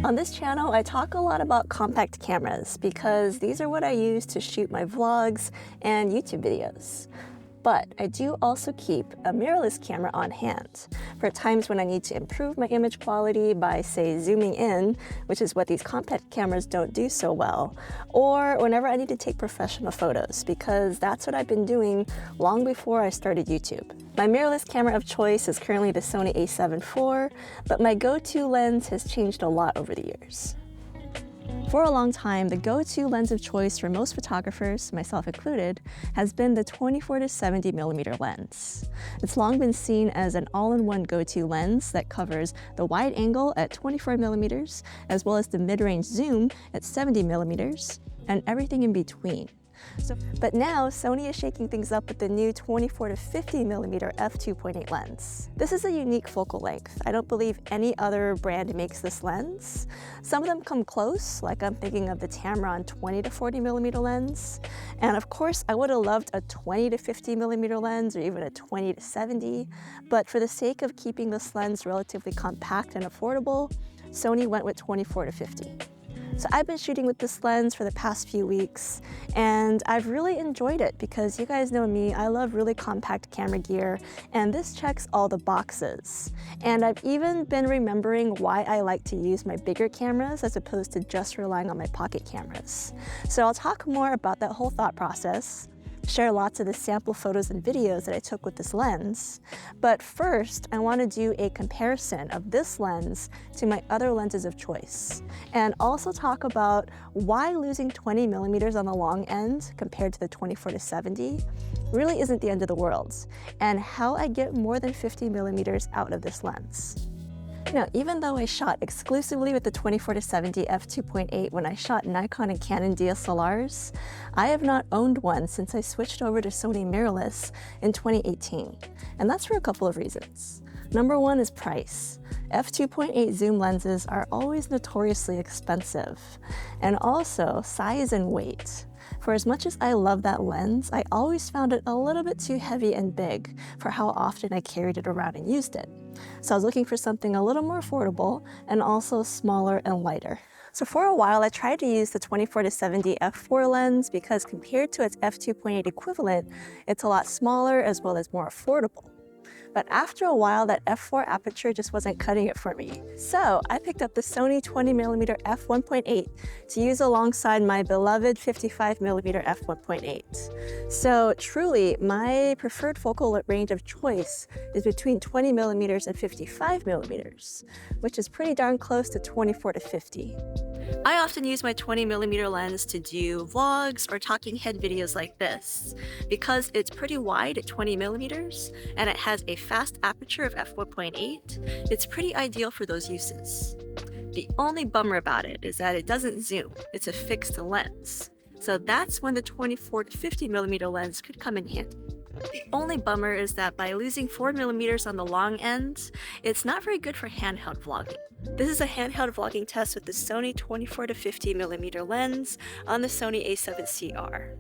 On this channel, I talk a lot about compact cameras because these are what I use to shoot my vlogs and YouTube videos. But I do also keep a mirrorless camera on hand for times when I need to improve my image quality by, say, zooming in, which is what these compact cameras don't do so well, or whenever I need to take professional photos, because that's what I've been doing long before I started YouTube. My mirrorless camera of choice is currently the Sony a7 IV, but my go-to lens has changed a lot over the years. For a long time, the go-to lens of choice for most photographers, myself included, has been the 24-50mm lens. It's long been seen as an all-in-one go-to lens that covers the wide angle at 24mm, as well as the mid-range zoom at 70mm, and everything in between. But now, Sony is shaking things up with the new 24-50mm f2.8 lens. This is a unique focal length. I don't believe any other brand makes this lens. Some of them come close, like I'm thinking of the Tamron 20-40mm lens. And of course, I would have loved a 20-50mm lens or even a 20-70, but for the sake of keeping this lens relatively compact and affordable, Sony went with 24-50. So I've been shooting with this lens for the past few weeks, and I've really enjoyed it because you guys know me, I love really compact camera gear, and this checks all the boxes. And I've even been remembering why I like to use my bigger cameras as opposed to just relying on my pocket cameras. So I'll talk more about that whole thought process, share lots of the sample photos and videos that I took with this lens. But first, I want to do a comparison of this lens to my other lenses of choice, and also talk about why losing 20mm on the long end compared to the 24-70 really isn't the end of the world, and how I get more than 50mm out of this lens. Now, even though I shot exclusively with the 24-70 f2.8 when I shot Nikon and Canon DSLRs, I have not owned one since I switched over to Sony mirrorless in 2018. And that's for a couple of reasons. Number one is price. F2.8 zoom lenses are always notoriously expensive. And also size and weight. For as much as I love that lens, I always found it a little bit too heavy and big for how often I carried it around and used it. So I was looking for something a little more affordable and also smaller and lighter. So for a while, I tried to use the 24-70 f4 lens because compared to its f2.8 equivalent, it's a lot smaller as well as more affordable. But after a while, that f4 aperture just wasn't cutting it for me. So I picked up the Sony 20mm f1.8 to use alongside my beloved 55mm f1.8. So truly, my preferred focal range of choice is between 20mm and 55mm, which is pretty darn close to 24-50. I often use my 20mm lens to do vlogs or talking head videos like this because it's pretty wide at 20mm and it has a fast aperture of f1.8. It's pretty ideal for those uses. The only bummer about it is that it doesn't zoom. It's a fixed lens. So that's when the 24-50mm lens could come in handy. The only bummer is that by losing 4mm on the long end, it's not very good for handheld vlogging. This is a handheld vlogging test with the Sony 24-50mm lens on the Sony a7 CR.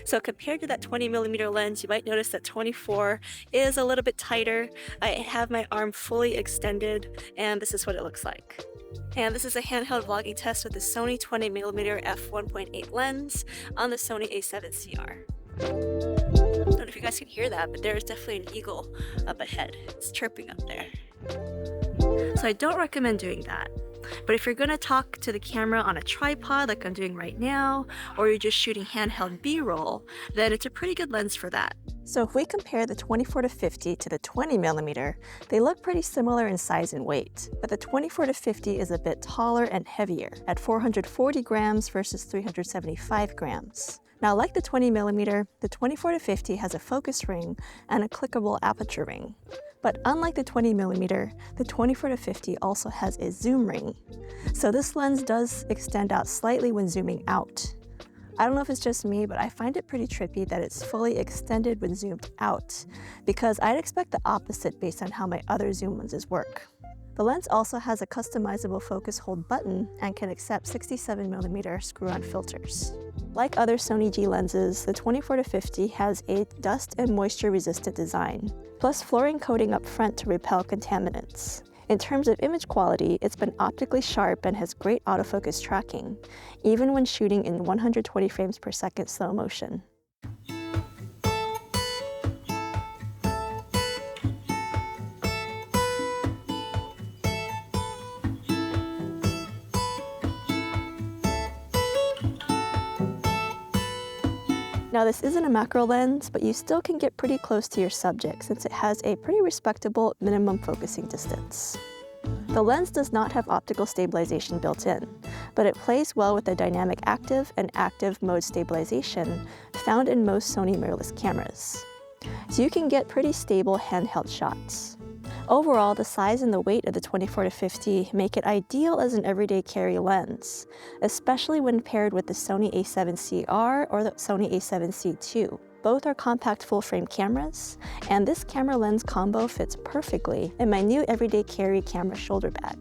So compared to that 20mm lens, you might notice that 24 is a little bit tighter. I have my arm fully extended, and this is what it looks like. And this is a handheld vlogging test with the Sony 20mm f1.8 lens on the Sony a7 CR. I don't know if you guys can hear that, but there's definitely an eagle up ahead. It's chirping up there. So I don't recommend doing that. But if you're going to talk to the camera on a tripod like I'm doing right now, or you're just shooting handheld B-roll, then it's a pretty good lens for that. So if we compare the 24-50 to the 20mm, they look pretty similar in size and weight, but the 24-50 is a bit taller and heavier at 440 grams versus 375 grams. Now, like the 20mm, the 24-50 has a focus ring and a clickable aperture ring. But unlike the 20mm, the 24-50 also has a zoom ring. So this lens does extend out slightly when zooming out. I don't know if it's just me, but I find it pretty trippy that it's fully extended when zoomed out, because I'd expect the opposite based on how my other zoom lenses work. The lens also has a customizable focus hold button and can accept 67mm screw-on filters. Like other Sony G lenses, the 24-50 has a dust and moisture resistant design, plus fluorine coating up front to repel contaminants. In terms of image quality, it's been optically sharp and has great autofocus tracking, even when shooting in 120 frames per second slow motion. Now this isn't a macro lens, but you still can get pretty close to your subject since it has a pretty respectable minimum focusing distance. The lens does not have optical stabilization built in, but it plays well with the dynamic active and active mode stabilization found in most Sony mirrorless cameras. So you can get pretty stable handheld shots. Overall, the size and the weight of the 24-50 make it ideal as an everyday carry lens, especially when paired with the Sony a7C-R or the Sony a7C II. Both are compact full-frame cameras, and this camera lens combo fits perfectly in my new everyday carry camera shoulder bag.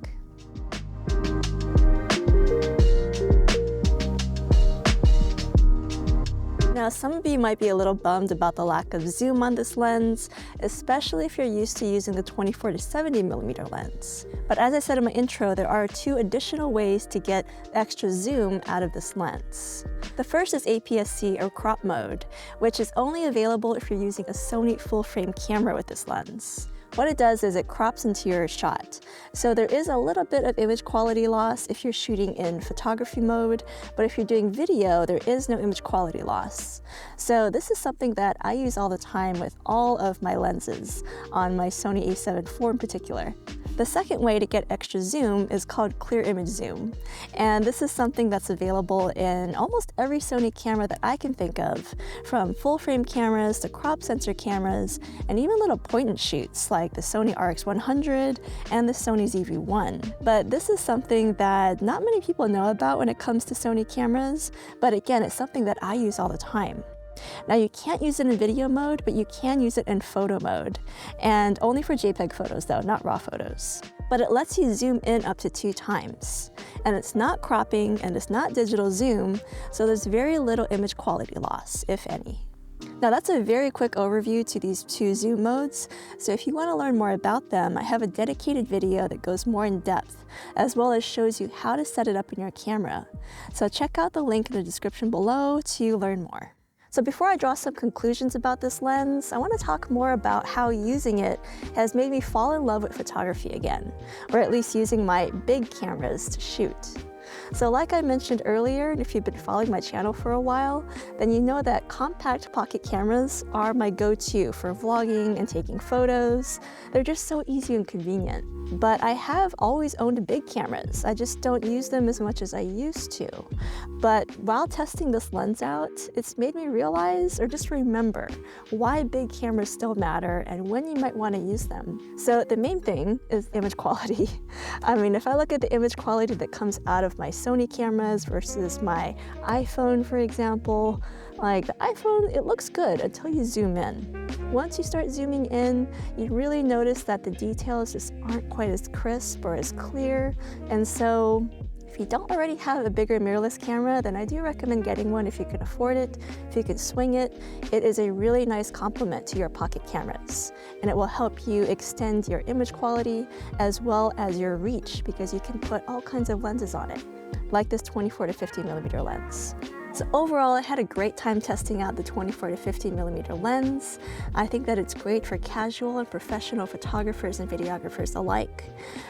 Now, some of you might be a little bummed about the lack of zoom on this lens, especially if you're used to using the 24-70mm lens. But as I said in my intro, there are 2 additional ways to get extra zoom out of this lens. The first is APS-C or crop mode, which is only available if you're using a Sony full-frame camera with this lens. What it does is it crops into your shot. So there is a little bit of image quality loss if you're shooting in photography mode, but if you're doing video, there is no image quality loss. So this is something that I use all the time with all of my lenses, on my Sony a7 IV in particular. The second way to get extra zoom is called clear image zoom. And this is something that's available in almost every Sony camera that I can think of, from full frame cameras to crop sensor cameras, and even little point and shoots like the Sony RX100 and the Sony ZV-1. But this is something that not many people know about when it comes to Sony cameras, but again, it's something that I use all the time. Now you can't use it in video mode, but you can use it in photo mode, and only for JPEG photos though, not RAW photos. But it lets you zoom in up to 2 times. And it's not cropping and it's not digital zoom, so there's very little image quality loss, if any. Now that's a very quick overview to these 2 zoom modes, so if you want to learn more about them, I have a dedicated video that goes more in depth, as well as shows you how to set it up in your camera. So check out the link in the description below to learn more. So before I draw some conclusions about this lens, I want to talk more about how using it has made me fall in love with photography again, or at least using my big cameras to shoot. So like I mentioned earlier, and if you've been following my channel for a while, then you know that compact pocket cameras are my go-to for vlogging and taking photos. They're just so easy and convenient. But I have always owned big cameras. I just don't use them as much as I used to. But while testing this lens out, it's made me realize, or just remember, why big cameras still matter and when you might want to use them. So the main thing is image quality. I mean, if I look at the image quality that comes out of my Sony cameras versus my iPhone, for example, like the iPhone, it looks good until you zoom in. Once you start zooming in, you really notice that the details just aren't quite as crisp or as clear. And so if you don't already have a bigger mirrorless camera, then I do recommend getting one if you can afford it, if you can swing it. It is a really nice complement to your pocket cameras, and it will help you extend your image quality as well as your reach, because you can put all kinds of lenses on it, like this 24-50mm lens. So overall, I had a great time testing out the 24-50mm lens. I think that it's great for casual and professional photographers and videographers alike.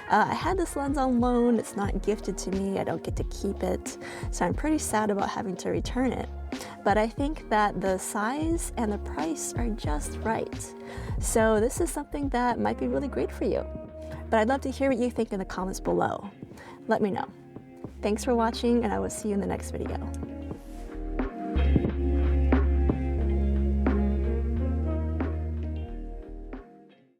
I had this lens on loan. It's not gifted to me. I don't get to keep it. So I'm pretty sad about having to return it. But I think that the size and the price are just right. So this is something that might be really great for you. But I'd love to hear what you think in the comments below. Let me know. Thanks for watching, and I will see you in the next video.